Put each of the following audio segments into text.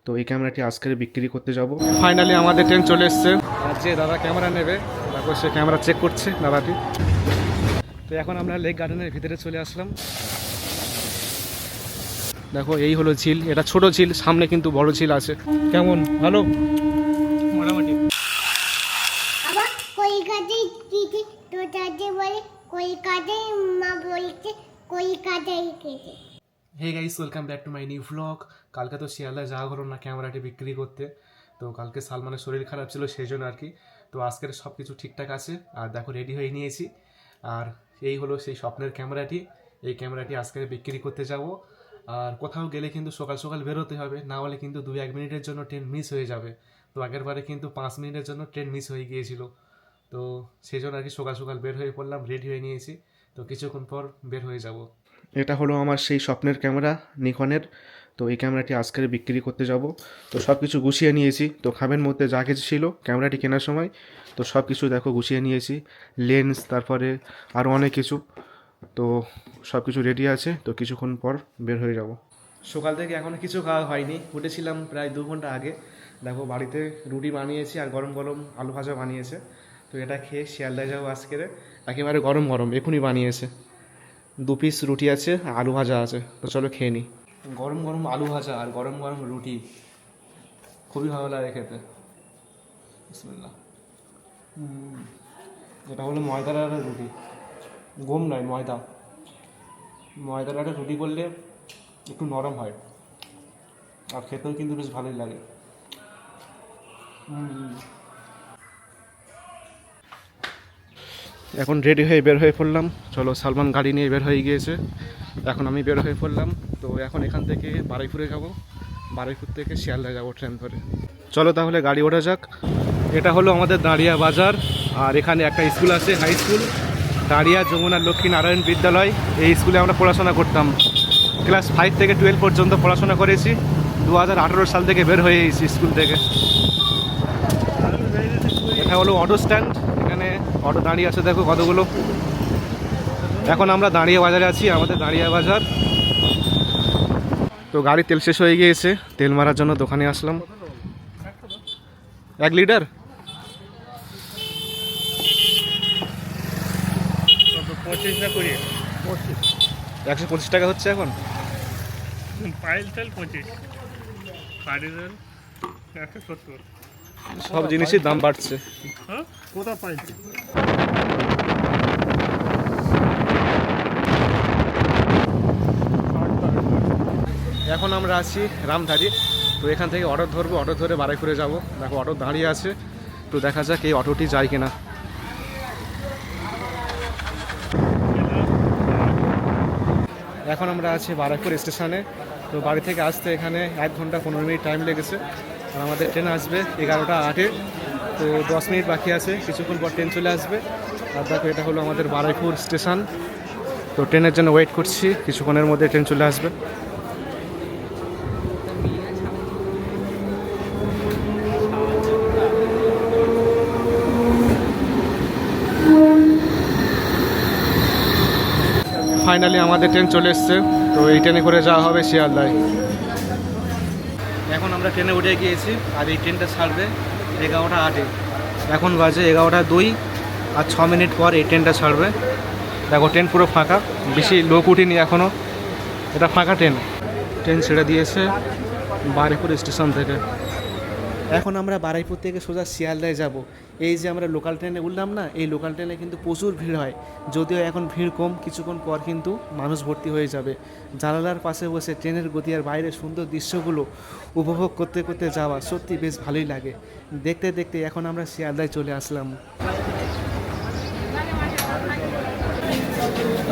তো এই ক্যামেরাটি আজকে বিক্রি করতে যাব। ফাইনালি আমাদের ট্রেন চলে এসছে। আর যে দাদা ক্যামেরা নেবে তারপর সে ক্যামেরা চেক করছে দাদাটি। তো এখন আমরা লেক গার্ডেনের ভিতরে চলে আসলাম। দেখো এই হলো ঝিল, এটা ছোট ঝিল, সামনে কিন্তু বড় ঝিল আছে। কেমন ভালো মোটামুটি। আবার কলকাতায় গেছে তো তাদের বলে কলকাতায় মা বলছে কলকাতায় গেছে। Hey guys, welcome back to my new vlog. কালকে তো শিয়ালদায় যাওয়া হলো না ক্যামেরাটি বিক্রি করতে। তো কালকে সালমানের শরীর খারাপ ছিল সেই জন্য আর কি। তো আজকের সব কিছু ঠিকঠাক আছে। আর দেখো রেডি হয়ে নিয়েছি। আর এই হলো সেই স্বপ্নের ক্যামেরাটি। এই ক্যামেরাটি আজকে বিক্রি করতে যাব। আর কোথাও গেলে কিন্তু সকাল সকাল বেরোতে হবে, না হলে কিন্তু 2-1 মিনিটের জন্য ট্রেন মিস হয়ে যাবে। তো আগের বারে কিন্তু 5 মিনিটের জন্য ট্রেন মিস হয়ে গিয়েছিল। তো সেই জন্য আর কি সকাল সকাল বের হয়ে পড়লাম, রেডি হয়ে নিয়েছি। তো কিছুক্ষণ পর বের হয়ে যাব। এটা হলো আমার সেই স্বপ্নের ক্যামেরা নিকনের। তো এই ক্যামেরাটি আজকে বিক্রি করতে যাব। তো সব কিছু গুছিয়ে নিয়েছি। তো খামের মধ্যে যা কিছু ছিল ক্যামেরাটি কেনার সময়, তো সব কিছু দেখো গুছিয়ে নিয়েছি। লেন্স, তারপরে আরও অনেক কিছু। তো সব কিছু রেডি আছে। তো কিছুক্ষণ পর বের হয়ে যাব। সকাল থেকে এখনও কিছু খাওয়া হয়নি, উঠেছিলাম প্রায় 2 ঘন্টা আগে। দেখো বাড়িতে রুটি বানিয়েছি আর গরম গরম আলু ভাজা বানিয়েছে। তো এটা খেয়ে শিয়ালদায় যাবো আজকের। একেবারে গরম গরম এখনই বানিয়েছে। 2 পিস রুটি আছে, আলু ভাজা আছে। তো চলো খেয়ে নিই। গরম গরম আলু ভাজা আর গরম গরম রুটি খুবই ভালো লাগে খেতে। বিসমিল্লাহ। এটা হলো ময়দার আটার রুটি, গম নয়, ময়দা। ময়দার আটার রুটি করলে একটু নরম হয় আর খেতেও কিন্তু বেশ ভালোই লাগে। এখন রেডি হয়ে বের হয়ে পড়লাম। চলো, সালমান গাড়ি নিয়ে বের হয়ে গিয়েছে। এখন আমি বের হয়ে পড়লাম। তো এখন এখান থেকে বারুইপুরে যাব, বারুইপুর থেকে শিয়ালদা যাব ট্রেন ধরে। চলো তাহলে গাড়ি ওঠা যাক। এটা হলো আমাদের দাঁড়িয়া বাজার। আর এখানে একটা স্কুল আছে, হাই স্কুল, দাঁড়িয়া যমুনা লক্ষ্মী নারায়ণ বিদ্যালয়। এই স্কুলে আমরা পড়াশোনা করতাম। ক্লাস 5 থেকে 12 পর্যন্ত পড়াশোনা করেছি। 2018 সাল থেকে বের হয়ে এসেছি স্কুল থেকে। এটা হলো অটো স্ট্যান্ড, এখানে অটো দাঁড়িয়ে আছে দেখো কতগুলো। এখন আমরা দাঁড়িয়ে বাজারে আছি, আমাদের দাঁড়িয়ে বাজার। তো গাড়ি তেল শেষ হয়ে গিয়েছে, তেল মারার জন্য দোকানে আসলাম। 1 লিটার 125 টাকা হচ্ছে এখন। পাইল তেল 25, পাড়ি তেল 170। সব জিনিসের দাম বাড়ছে। হ্যাঁ, কোথা পাইল তেল? এখন আমরা আছি রামধারী। তো এখান থেকে অটো ধরবো, অটো ধরে বারুইপুরে যাব। দেখো অটো দাঁড়িয়ে আছে, তো দেখা যাক এই অটোটি যায় কিনা। এখন আমরা আছি বারুইপুর স্টেশনে। তো বাড়ি থেকে আসতে এখানে 1 ঘন্টা 15 মিনিট টাইম লেগেছে। আর আমাদের ট্রেন আসবে 11টা 8-এ। তো 10 মিনিট বাকি আছে, কিছুক্ষণ পর ট্রেন চলে আসবে। আর দেখো এটা হলো আমাদের বারুইপুর স্টেশন। তো ট্রেনের জন্য ওয়েট করছি, কিছুক্ষণের মধ্যে ট্রেন চলে আসবে। ফাইনালি আমাদের ট্রেন চলে এসছে। তো এই ট্রেনে করে যাওয়া হবে শিয়ালদায়। এখন আমরা ট্রেনে উঠে গিয়েছি আর এই ট্রেনটা ছাড়বে 11টা 8-এ। এখন বাজে 11টা 2 আর 6 মিনিট পর এই ট্রেনটা ছাড়বে। দেখো ট্রেন পুরো ফাঁকা, বেশি লোক উঠিনি এখনও। এটা ফাঁকা ট্রেন। ট্রেন ছেড়ে দিয়েছে বারুইপুর স্টেশন থেকে। এখন আমরা বারুইপুর থেকে সোজা শিয়ালদায় যাব। এই যে আমরা লোকাল ট্রেনে উঠলাম না, এই লোকাল ট্রেনে কিন্তু প্রচুর ভিড় হয়। যদিও এখন ভিড় কম, কিছুক্ষণ পর কিন্তু মানুষ ভর্তি হয়ে যাবে। জানালার পাশে বসে ট্রেনের গতি আর বাইরের সুন্দর দৃশ্যগুলো উপভোগ করতে করতে যাওয়া সত্যি বেশ ভালোই লাগে। দেখতে দেখতে এখন আমরা শিয়ালদায় চলে আসলাম।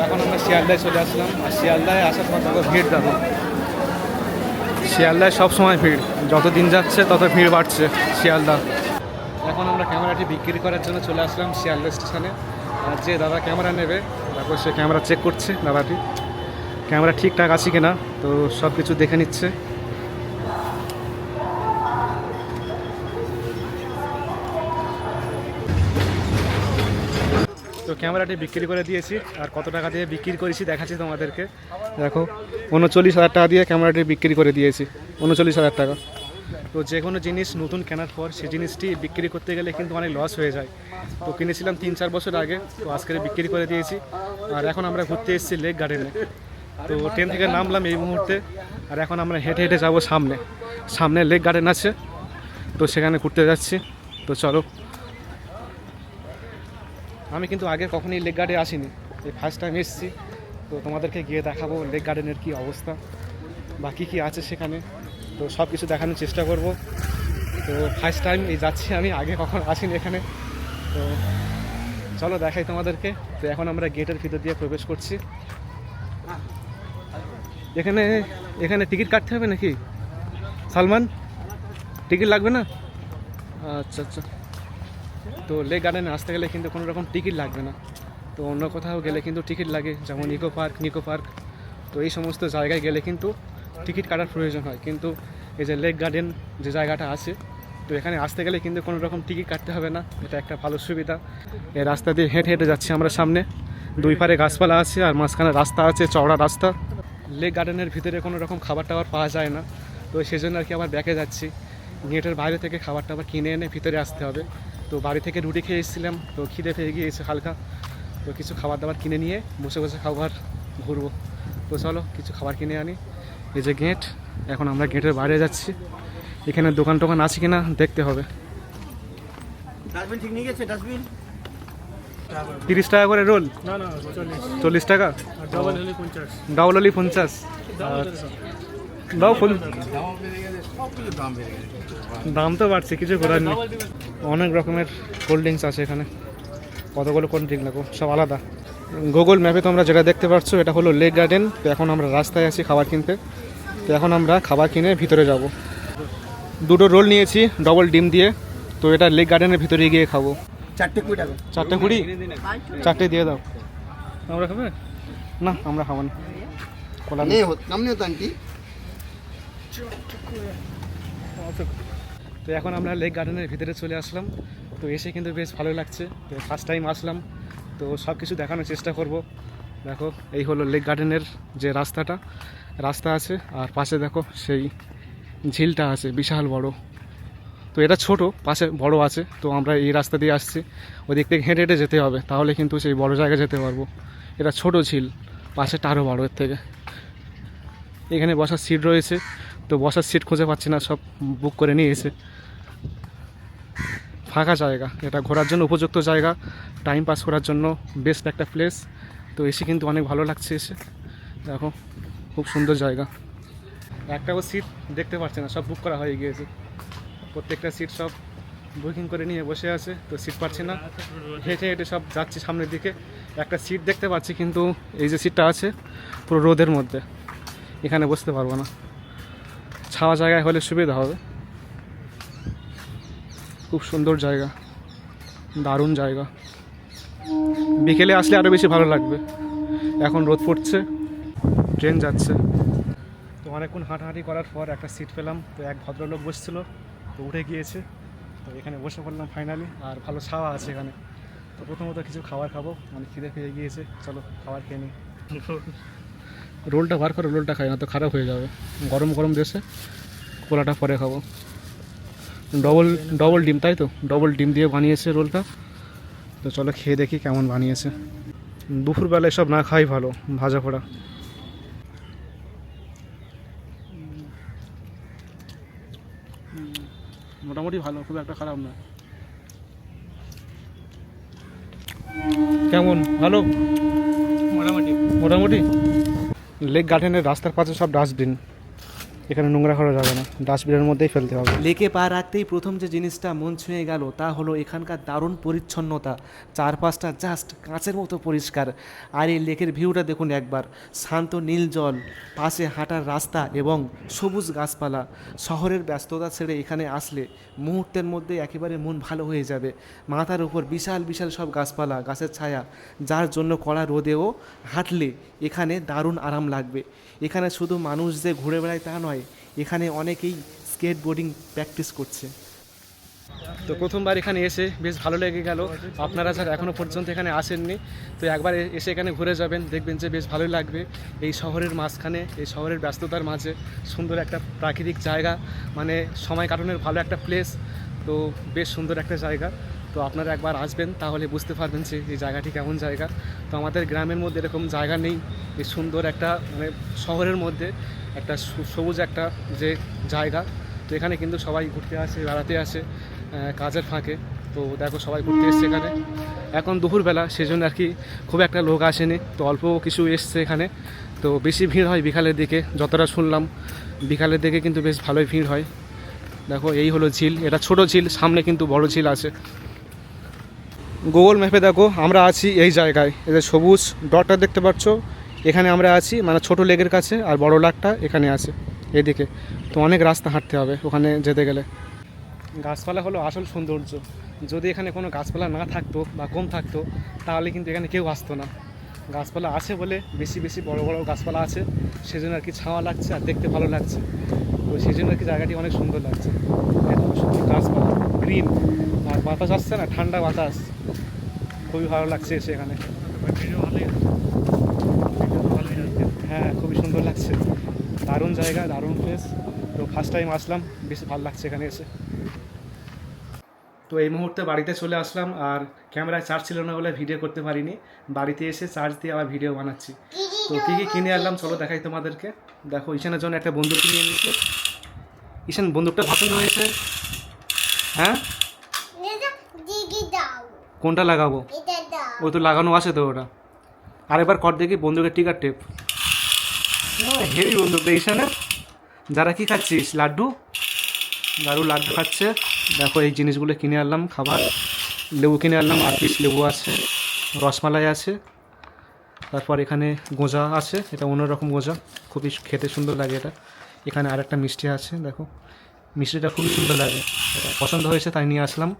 এখন আমরা শিয়ালদায় চলে আসলাম। আর শিয়ালদায় আসার পর তত ভিড় দেখো। শিয়ালদায় সব সময় ভিড়, যত দিন যাচ্ছে তত ভিড় বাড়ছে শিয়ালদা। এখন আমরা ক্যামেরাটি বিক্রি করার জন্য চলে আসলাম শিয়ালদা স্টেশনে। আর যে দাদা ক্যামেরা নেবে তারপর সে ক্যামেরা চেক করছে দাদাটি, ক্যামেরা ঠিকঠাক আছে কিনা। তো সব কিছু দেখে নিচ্ছে। তো ক্যামেরাটি বিক্রি করে দিয়েছি। আর কত টাকা দিয়ে বিক্রি করেছি দেখাচ্ছি তোমাদেরকে। দেখো 39,000 টাকা দিয়ে ক্যামেরাটি বিক্রি করে দিয়েছি। 39,000 টাকা। তো যে কোনো জিনিস নতুন কেনার পর সেই জিনিসটি বিক্রি করতে গেলে কিন্তু অনেক লস হয়ে যায়। তো কিনেছিলাম 3-4 বছর আগে, তো আজকে বিক্রি করে দিয়েছি। আর এখন আমরা ঘুরতে এসেছি লেক গার্ডেনে। তো ট্রেন থেকে নামলাম এই মুহূর্তে, আর এখন আমরা হেঁটে হেঁটে যাবো সামনে লেক গার্ডেন আছে, তো সেখানে ঘুরতে যাচ্ছি। তো চলো, আমি কিন্তু আগে কখনোই লেক গার্ডেনে আসিনি, এই ফার্স্ট টাইম এসেছি। তো তোমাদেরকে গিয়ে দেখাবো লেক গার্ডেনের কী অবস্থা বা কী কী আছে সেখানে, তো সব কিছু দেখানোর চেষ্টা করব। তো ফার্স্ট টাইম এই যাচ্ছি, আমি আগে কখনো আসিনি এখানে। তো চলো দেখাই তোমাদেরকে। তো এখন আমরা গেটের ভিতর দিয়ে প্রবেশ করছি। এখানে টিকিট কাটতে হবে নাকি সালমান? টিকিট লাগবে না? আচ্ছা আচ্ছা। তো লেক গার্ডেনে আসতে গেলে কিন্তু কোনো রকম টিকিট লাগবে না। তো অন্য কোথাও গেলে কিন্তু টিকিট লাগে, যেমন নিকো পার্ক। তো এই সমস্ত জায়গায় গেলে কিন্তু টিকিট কাটার প্রয়োজন হয়, কিন্তু এই যে লেক গার্ডেন যে জায়গাটা আছে, তো এখানে আসতে গেলে কিন্তু কোনো রকম টিকিট কাটতে হবে না। এটা একটা ভালো সুবিধা। এই রাস্তা দিয়ে হেঁটে হেঁটে যাচ্ছি আমরা সামনে, দুই পারে গাছপালা আছে আর মাঝখানে রাস্তা আছে, চওড়া রাস্তা। লেক গার্ডেনের ভিতরে কোনো রকম খাবার টাবার পাওয়া যায় না, তো সেই জন্য আর কি আবার ব্যাকে যাচ্ছি। গেটের বাইরে থেকে খাবার টাবার কিনে এনে ভিতরে আসতে হবে। তো বাড়ি থেকে রুটি খেয়ে এসেছিলাম, তো খিদে পেয়ে গিয়েছে হালকা, তো কিছু খাবার দাবার কিনে নিয়ে বসে বসে খাবার ঘুরবো। তো চলো কিছু খাবার কিনে আনি। এই যে গেট, এখন আমরা গেটের বাইরে যাচ্ছি। এখানে দোকান টোকান আছে কিনা দেখতে হবে। ডাস্টবিন ঠিক নিয়ে গেছে? ডাস্টবিন 30 টাকা করে রোল, না 40, 40 টাকা। আর ডবল হলে 50। ডাউল হলি 50। দাও ফুল। দাম তো বাড়ছে, কিছু করার নেই। অনেক রকমের কোল্ড ড্রিঙ্কস আছে এখানে, কতগুলো কোল্ড ড্রিঙ্ক লাগো, সব আলাদা। গুগল ম্যাপে তোমরা যেটা দেখতে পাচ্ছ এটা হলো লেক গার্ডেন। তো এখন আমরা রাস্তায় আছি খাবার কিনতে। তো এখন আমরা খাবার কিনে ভিতরে যাব। দুটো রোল নিয়েছি ডবল ডিম দিয়ে, তো এটা লেক গার্ডেনের ভিতরে গিয়ে খাবো। 4 20 টাকা। 4টে 20? 4টে দিয়ে দাও। আমরা খাবে না? আমরা খাবো না, কোলা নেই। नहीं हो कम नहीं होता आंटी। তো এখন আমরা লেক গার্ডেনের ভিতরে চলে আসলাম। তো এসে কিন্তু বেশ ভালো লাগছে, তো ফার্স্ট টাইম আসলাম, তো সব কিছু দেখানোর চেষ্টা করব। দেখো এই হলো লেক গার্ডেনের যে রাস্তা আছে, আর পাশে দেখো সেই ঝিলটা আছে বিশাল বড়। তো এটা ছোট, পাশে বড় আছে। তো আমরা এই রাস্তা দিয়ে আসছি, ওদিক থেকে হেঁটে হেঁটে যেতে হবে, তাহলে কিন্তু সেই বড় জায়গায় যেতে পারবো। এটা ছোট ঝিল, পাশেটা আরও বড় এর থেকে। এখানে বসার সিট রয়েছে, তো বসার সিট খুঁজে পাচ্ছি না, সব বুক করে নিয়েছে। ফাঁকা জায়গা, এটা ঘোরার জন্য উপযুক্ত জায়গা, টাইম পাস করার জন্য বেস্ট একটা প্লেস। তো এসে কিন্তু অনেক ভালো লাগছে এসে, দেখো খুব সুন্দর জায়গা। একটাও সিট দেখতে পাচ্ছি না, সব বুক করা হয়ে গিয়েছে। প্রত্যেকটা সিট সব বুকিং করে নিয়ে বসে আছে, তো সিট পাচ্ছি না। হেঁটে হেঁটে সব যাচ্ছি সামনের দিকে। একটা সিট দেখতে পাচ্ছি, কিন্তু এই যে সিটটা আছে পুরো রোদের মধ্যে, এখানে বসতে পারবো না। ছাওয়া জায়গায় হলে সুবিধা হবে। খুব সুন্দর জায়গা, দারুণ জায়গা। বিকেলে আসলে আরও বেশি ভালো লাগবে। এখন রোদ পড়ছে, ট্রেন যাচ্ছে। তো অনেকক্ষণ হাঁটাহাঁটি করার পর একটা সিট পেলাম। তো এক ভদ্রলোক বসছিল, তো উঠে গিয়েছে। তো এখানে বসে পড়লাম ফাইনালি, আর ভালো ছাওয়া আছে এখানে। তো প্রথমত কিছু খাবার খাবো, অনেক খিদে পেয়ে গিয়েছে। চলো খাবার খেয়ে নিই। রোলটা বার করে, রোলটা খাই না তো খারাপ হয়ে যাবে। গরম গরম দেশে, কোলাটা পরে খাবো। ডবল ডিম, তাই তো? ডবল ডিম দিয়ে বানিয়েছে রোলটা। তো চলো খেয়ে দেখি কেমন বানিয়েছে। দুপুরবেলা এসব না খাই ভালো, ভাজা পোড়া। মোটামুটি ভালো, খুব একটা খারাপ না। কেমন? ভালো মোটামুটি। লেক গার্ডেনের রাস্তার পাশে সব ডাস্টবিন, এখানে নোংরা করা যাবে না, ডাস্টবিনের মধ্যেই ফেলতে হবে। লেকে পা রাখতেই প্রথম যে জিনিসটা মন ছুঁয়ে গেল তা হলো এখানকার দারুণ পরিচ্ছন্নতা। চারপাশটা জাস্ট কাঁচের মতো পরিষ্কার। আর এই লেকের ভিউটা দেখুন একবার, শান্ত নীল জল, পাশে হাঁটার রাস্তা এবং সবুজ গাছপালা। শহরের ব্যস্ততা ছেড়ে এখানে আসলে মুহূর্তের মধ্যে একেবারে মন ভালো হয়ে যাবে। মাথার উপর বিশাল বিশাল সব গাছপালা, গাছের ছায়া, যার জন্য কড়া রোদেও হাঁটলে এখানে দারুণ আরাম লাগবে। এখানে শুধু মানুষ যে ঘুরে বেড়ায় তা নয়, এখানে অনেকেই স্কেটবোর্ডিং প্র্যাকটিস করছে। তো প্রথমবার এখানে এসে বেশ ভালো লেগে গেল। আপনারা যারা এখনও পর্যন্ত এখানে আসেননি তো একবার এসে এখানে ঘুরে যাবেন, দেখবেন যে বেশ ভালোই লাগবে। এই শহরের মাঝখানে, এই শহরের ব্যস্ততার মাঝে সুন্দর একটা প্রাকৃতিক জায়গা, মানে সময় কাটানোর ভালো একটা প্লেস। তো বেশ সুন্দর একটা জায়গা। তো আপনারা একবার আসবেন তাহলে বুঝতে পারবেন যে এই জায়গাটি কেমন জায়গা। তো আমাদের গ্রামের মধ্যে এরকম জায়গা নেই, এই সুন্দর একটা মানে শহরের মধ্যে একটা সবুজ একটা যে জায়গা। তো এখানে কিন্তু সবাই ঘুরতে আসে, বেড়াতে আসে কাজের ফাঁকে। তো দেখো সবাই ঘুরতে এসছে এখানে, এখন দুপুরবেলা, সেজন্য আর কি খুব একটা লোক আসেনি, তো অল্প কিছু এসছে এখানে। তো বেশি ভিড় হয় বিকালের দিকে, যতটা শুনলাম বিকালের দিকে কিন্তু বেশ ভালোই ভিড় হয়। দেখো এই হলো ঝিল, এটা ছোট ঝিল, সামনে কিন্তু বড় ঝিল আছে। গুগল ম্যাপে দেখো আমরা আছি এই জায়গায়, এই যে সবুজ ডটটা দেখতে পাচ্ছ, এখানে আমরা আছি, মানে ছোট লেকের কাছে, আর বড় লাকটা এখানে আছে এদিকে। তো অনেক রাস্তা হাঁটতে হবে ওখানে যেতে গেলে। গাছপালা হলো আসল সৌন্দর্য। যদি এখানে কোনো গাছপালা না থাকতো বা কম থাকতো তাহলে কিন্তু এখানে কেউ আসতো না। গাছপালা আছে বলে বেশি বেশি বড় বড় গাছপালা আছে, সেজন্য আর কি ছাওয়া লাগছে আর দেখতে ভালো লাগছে। তো সেই জন্য আর কি জায়গাটি অনেক সুন্দর লাগছে, এত সুন্দর গাছপালা, গ্রিন, আর বাতাস আসছে না, ঠান্ডা বাতাস, খুবই ভালো লাগছে এসে এখানে। হ্যাঁ, খুবই সুন্দর লাগছে, দারুণ জায়গা, দারুণ প্লেস। তো ফার্স্ট টাইম আসলাম, বেশ ভালো লাগছে এখানে এসে। তো এই মুহূর্তে বাড়িতে চলে আসলাম, আর ক্যামেরায় চার্জ ছিল না বলে ভিডিও করতে পারিনি। বাড়িতে এসে চার্জ দিয়ে আবার ভিডিও বানাচ্ছি। তো কী কী কিনে আনলাম চলো দেখাই তোমাদেরকে। দেখো ঈশানের জন্য একটা বন্দুক কিনে এনেছে। ঈশান, বন্দুকটা পছন্দ হয়েছে? হ্যাঁ, দিদি দাও, কোনটা লাগাবো? এটা দাও। ও তো লাগানো আছে তো ওটা। আরেকবার কর দেখি বন্দুকের টিকার টেপ। হেভি বন্দুক ঈশানের। যারা কি খাচ্ছিস? লাড্ডু, দারু লাড্ডু খাচ্ছে। দেখো এই জিনিসগুলো কিনে আনলাম, খাবার, লেবু কিনে আনলাম, 8 পিস লেবু আছে, রসমালাই আছে, তারপর এখানে গোজা আছে, এটা অন্যরকম গোজা, খুবই খেতে সুন্দর লাগে এটা। এখানে আরেকটা মিষ্টি আছে, দেখো মিষ্টিটা খুবই সুন্দর লাগে, এটা পছন্দ হয়েছে তাই নিয়ে আসলাম।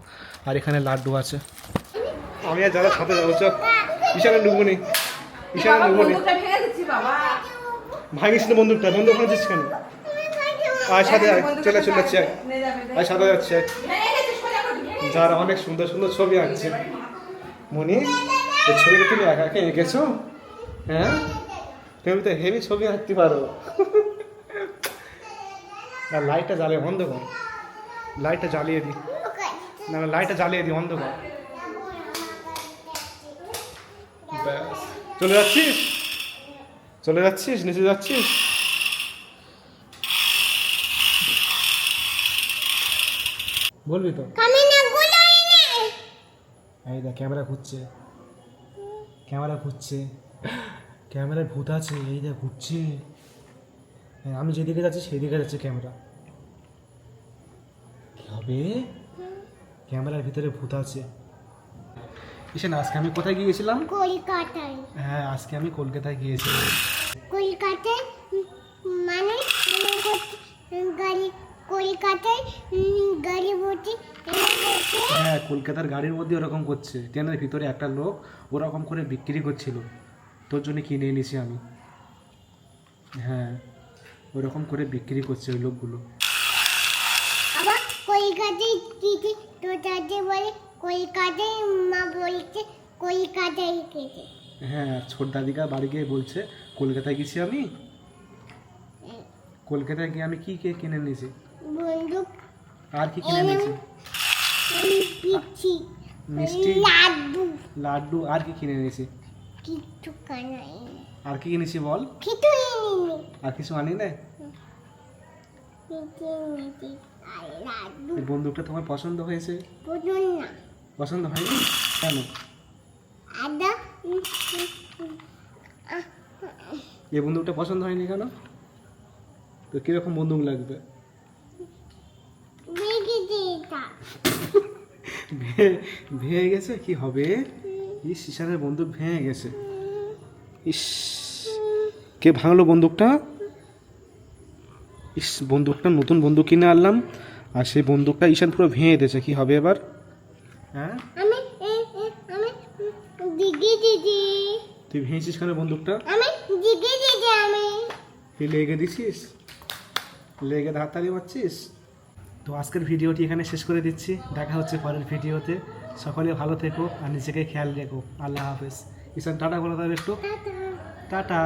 আর এখানে লাড্ডু আছে। আমি আর যারা সাথে যাবো, চল। ঈশানে ডুবো নি, ঈশানে ডুবো নি। ভাঙিস না বন্দুকটা, বন্দুক ভাঙছিস কেন? আর সাথে আয়, চলে যাচ্ছে, আর সাথে যাচ্ছে। যারা অনেক সুন্দর সুন্দর ছবি আঁকছে। মনি, এই ছবিটা তুমি একা একা এঁকেছো? হ্যাঁ, তুমি তো হেভি ছবি আঁকতে পারো। না, লাইটটা জ্বালিয়ে বন্ধ কর, লাইটটা জ্বালিয়ে দিই, না লাইটটা জ্বালিয়ে দিই, বন্ধ কর। ব্যাস, চলে যাচ্ছিস? চলে যাচ্ছিস? নিচে যাচ্ছিস? বলবি তো? আমি না গুলোই না। এই দেখ ক্যামেরা ঘুরছে, ক্যামেরা ঘুরছে, ক্যামেরায় ভূত আছে, এই দেখ ঘুরছে। হ্যাঁ, আমি যেদিকে যাচ্ছি সেই দিকে যাচ্ছে ক্যামেরা। কি হবে? ক্যামেরার ভিতরে ভূত আছে। ঈশান, আজকে আমি কোথায় গিয়েছিলাম? কলকাতায়। হ্যাঁ, আজকে আমি কলকাতায় গিয়েছিলাম। কলকাতায় মানে গাড়ি, কলকাতায় গাড়ি ভর্তি। হ্যাঁ, কলকাতার গাড়ির মধ্যে ওরকম করছে, ট্রেনের ভিতরে একটা লোক ওরকম করে বিক্রি করছিল, তোর জন্য কিনে এনেছি আমি। হ্যাঁ, ওরকম করে বিক্রি করছে ওই লোকগুলো। আবার কলকাতায় গেছে, তো তাদের বলে কলকাতায়, মা বলছে কলকাতায় গেছে। হ্যাঁ, ছোট দাদিকা বাড়ি গিয়ে বলছে কলকাতায় গেছি আমি। কলকাতায় গিয়ে আমি কি কে কিনে নিয়েছি? বন্দুক, আর কি কিনে নিয়েছি? পিচ্ছি, মিষ্টি, লাড্ডু, লাড্ডু, আর কি কিনে নিয়েছি? কিচ্ছু কানাই, আর কি কিনেছি বল? কিছু এনে আর কিছু আনি না। মিষ্টি আর লাড্ডু। এই বন্দুকটা তোমার পছন্দ হয়েছে? বুঝুন না, পছন্দ হয়নি কেন? আদা এই বন্দুকটা পছন্দ হয়নি কেন? তো কিরকম বন্দুক লাগবে? ভেঙে দিয়েটা, ভেঙে গেছে, কি হবে? ইস, ঈশানের বন্দুক ভেঙে গেছে। ইস, কে ভাঙলো বন্দুকটা? ইস, বন্দুকটা নতুন বন্দুক কিনে আনলাম, আর সেই বন্দুকটা ঈশান পুরো ভেঙে দিয়েছে, কি হবে এবার? হ্যাঁ, আমি আমি দিদি দিদি, তুই ভেঙেছিস কেন বন্দুকটা? আমি দিদি দিদি, আমি তুই লেগে দিছিস, লেগে হাততালি মারছিস। তো আজকের ভিডিওটি এখানে শেষ করে দিচ্ছি, দেখা হচ্ছে পরের ভিডিওতে। সকলে ভালো থেকো আর নিজেকে খেয়াল রেখো। আল্লাহ হাফেজ। ঈশান টাটা বলে দেবে একটু। Tata tata.